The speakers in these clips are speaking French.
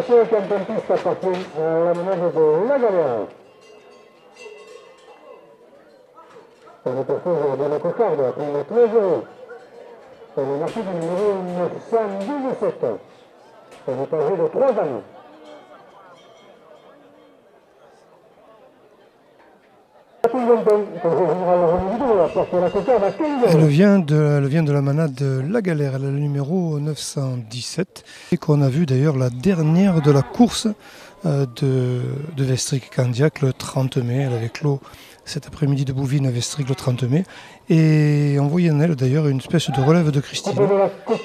Attention, camping-piste appartient à la manœuvre de la galère. On retrouve dans la cocarde, après le 13 euros. On est marqué du numéro 917. On est âgé de 3 ans. Elle vient de la manade de La Galère, elle a le numéro 917 et qu'on a vu d'ailleurs la dernière de la course de Vestric-Candiac le 30 mai. Elle avait clos cet après-midi de Bouvines à Vestric le 30 mai et on voyait en elle d'ailleurs une espèce de relève de Christine.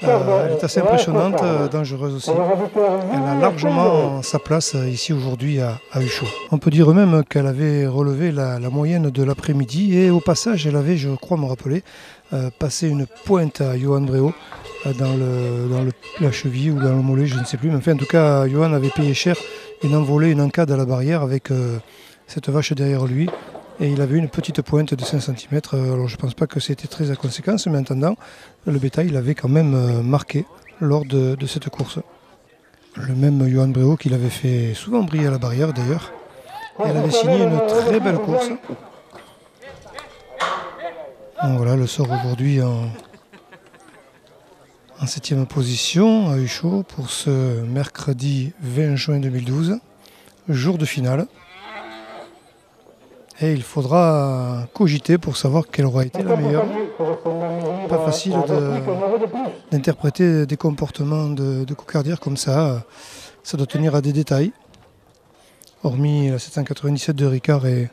Elle est assez impressionnante, dangereuse aussi. Elle a largement sa place ici aujourd'hui à Huchot. On peut dire même qu'elle avait relevé la moyenne de l'après-midi et au passage elle avait, je crois me rappeler, passé une pointe à Johan Bréau dans la cheville ou dans le mollet, je ne sais plus. Mais enfin, en tout cas, Johan avait payé cher une envolée, une encade à la barrière avec cette vache derrière lui. Et il avait une petite pointe de 5 cm. Alors je ne pense pas que c'était très à conséquence, mais en attendant, le bétail l'avait quand même marqué lors de cette course. Le même Johan Bréau qui l'avait fait souvent briller à la barrière d'ailleurs. Elle avait signé une très belle course. Donc voilà, le sort aujourd'hui en 7e position à Huchot pour ce mercredi 20 juin 2012, jour de finale. Et il faudra cogiter pour savoir quelle aura été la meilleure. Pas facile d'interpréter des comportements de cocardière comme ça. Ça doit tenir à des détails. Hormis la 797 de Ricard et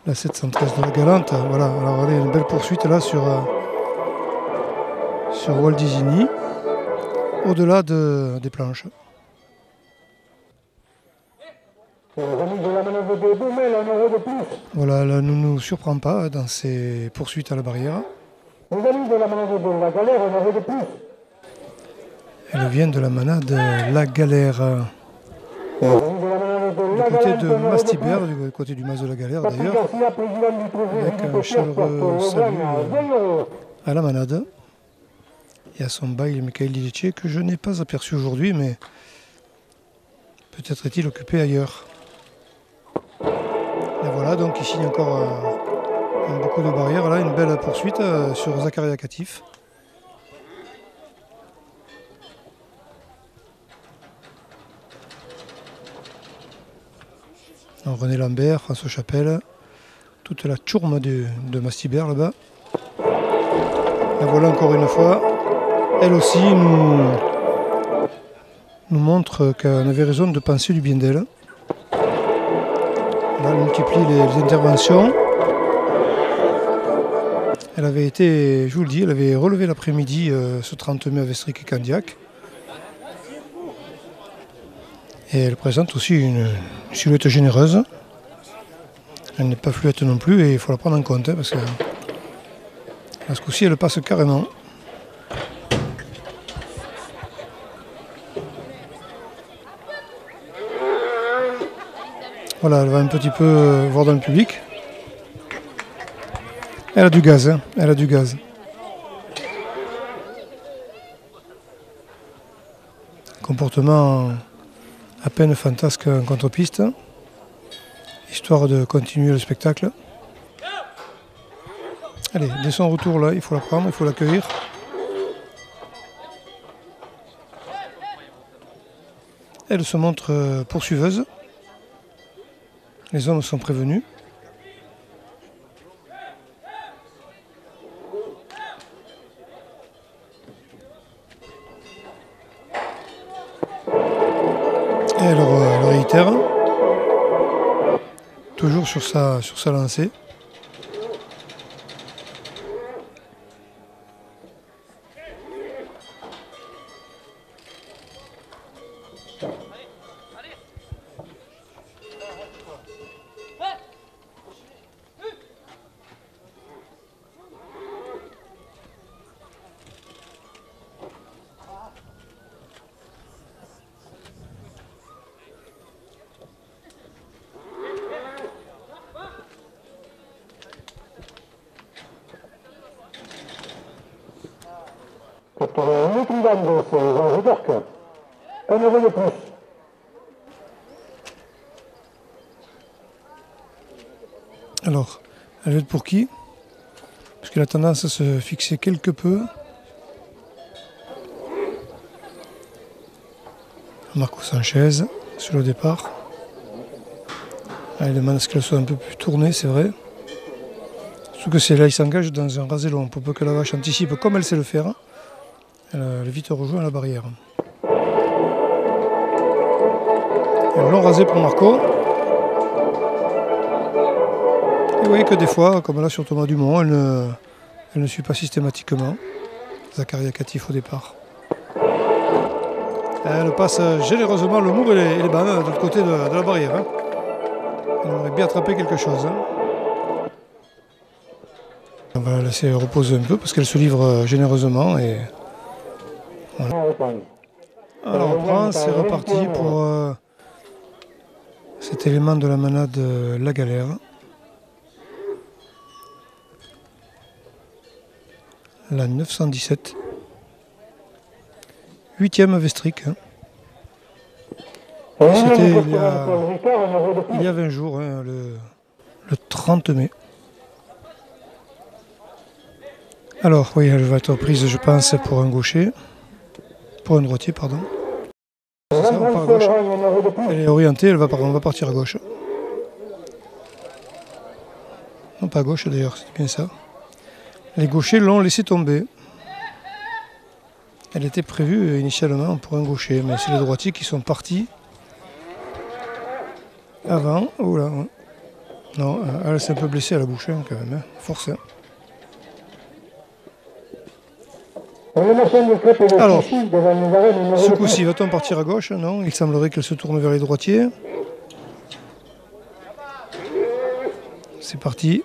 la 713 de la Galante. Voilà, alors allez, une belle poursuite là sur Walt Disney, au-delà des planches. Voilà, elle ne nous surprend pas dans ses poursuites à la barrière. Elle vient de la manade La Galère. Du côté de Mastibert, du côté du mas de la Galère d'ailleurs, avec un chaleureux salut à la manade et à son bail Michael Didier que je n'ai pas aperçu aujourd'hui, mais peut-être est-il occupé ailleurs. Et voilà, donc il signe encore beaucoup de barrières, là, une belle poursuite sur Zakaria Katif. Donc René Lambert, François Chapelle, toute la tourme de Mastibert là-bas. Et voilà encore une fois, elle aussi nous montre qu'on avait raison de penser du bien d'elle. Là, elle multiplie les interventions. Elle avait été, je vous le dis, elle avait relevé l'après-midi ce 30 mai à Vestric et Candiac. Et elle présente aussi une silhouette généreuse. Elle n'est pas fluette non plus et il faut la prendre en compte parce que ce coup-ci elle passe carrément. Voilà, elle va un petit peu voir dans le public. Elle a du gaz, hein, elle a du gaz. Comportement à peine fantasque en contre-piste, histoire de continuer le spectacle. Allez, dès son retour là, il faut la prendre, il faut l'accueillir. Elle se montre poursuiveuse. Les hommes sont prévenus. Et elle le réitère. Toujours sur sa lancée. Pour le Nick Lidando, c'est Jean Gédorc. Un euro de plus. Alors, elle lutte pour qui? Parce qu'elle a tendance à se fixer quelque peu. Marco Sanchez sur le départ. Elle demande à ce qu'elle soit un peu plus tournée, c'est vrai. Surtout que c'est là, il s'engage dans un rasé long. Pour peu que la vache anticipe comme elle sait le faire, elle vite rejoint la barrière. Un long rasé pour Marco. Et vous voyez que des fois, comme là sur Thomas Dumont, elle ne suit pas systématiquement. Zakaria Katif au départ. Elle passe généreusement le Mour et les bancs de l'autre côté de la barrière. Elle aurait bien attrapé quelque chose. On va la laisser reposer un peu parce qu'elle se livre généreusement. Et voilà. Alors on reprend, c'est reparti pour cet élément de la manade La Galère. La 917. 8e Vestric. C'était il y a 20 jours, le 30 mai. Alors, oui, elle va être prise, je pense, pour un gaucher. Pour un droitier, pardon. C'est ça, on part à gauche. Elle est orientée, on va partir à gauche. Non, pas à gauche d'ailleurs, c'est bien ça. Les gauchers l'ont laissé tomber. Elle était prévue initialement pour un gaucher, mais c'est les droitiers qui sont partis avant. Oh là, non, elle s'est un peu blessée à la bouche quand même, force. Alors, ce coup-ci, va-t-on partir à gauche? Non, il semblerait qu'elle se tourne vers les droitiers. C'est parti.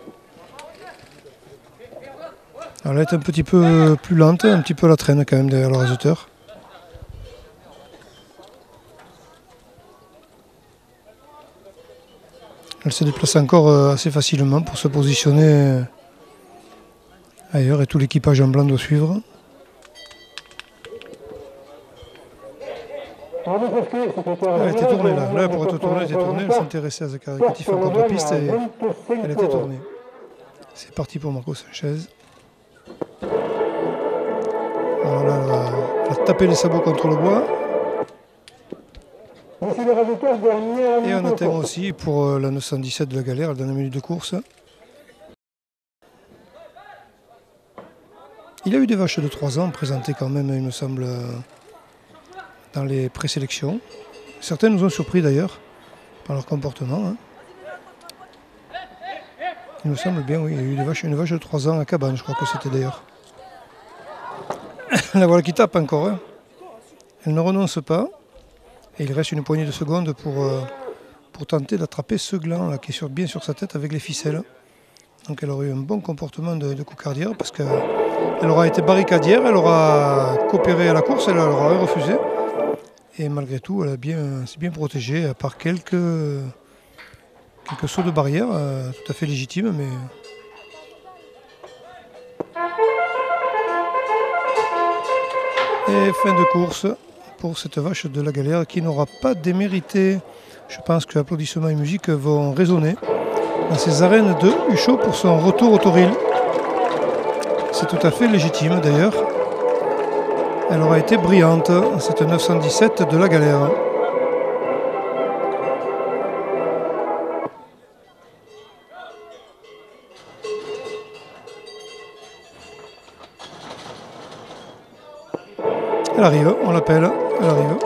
Alors, elle est un petit peu plus lente, un petit peu à la traîne quand même derrière le réseauteur. Elle se déplace encore assez facilement pour se positionner ailleurs et tout l'équipage en blanc doit suivre. Elle était tournée là. Là, pour être tournée, elle était tournée. Elle s'intéressait à Zakaria Katif en contre-piste et elle était tournée. C'est parti pour Marco Sanchez. Alors là, elle a tapé les sabots contre le bois. Et on atteint aussi pour la 917 de La Galère, la dernière minute de course. Il a eu des vaches de 3 ans présentées quand même, il me semble, dans les présélections. Certaines nous ont surpris d'ailleurs par leur comportement. Il me semble bien, oui, il y a eu une vache de 3 ans à Cabane, je crois que c'était d'ailleurs. La voilà qui tape encore. Elle ne renonce pas. Et il reste une poignée de secondes pour tenter d'attraper ce gland là, qui est bien sur sa tête avec les ficelles. Donc elle aurait eu un bon comportement de cocardière parce qu'elle aura été barricadière, elle aura coopéré à la course, elle aura refusé. Et malgré tout, elle s'est bien protégée, à part quelques sauts de barrière, tout à fait légitimes, mais... Et fin de course pour cette vache de La Galère qui n'aura pas démérité. Je pense que applaudissements et musique vont résonner dans ces arènes de Huchot pour son retour au Toril. C'est tout à fait légitime d'ailleurs. Elle aura été brillante, cette 917 de La Galère. Elle arrive, on l'appelle, elle arrive.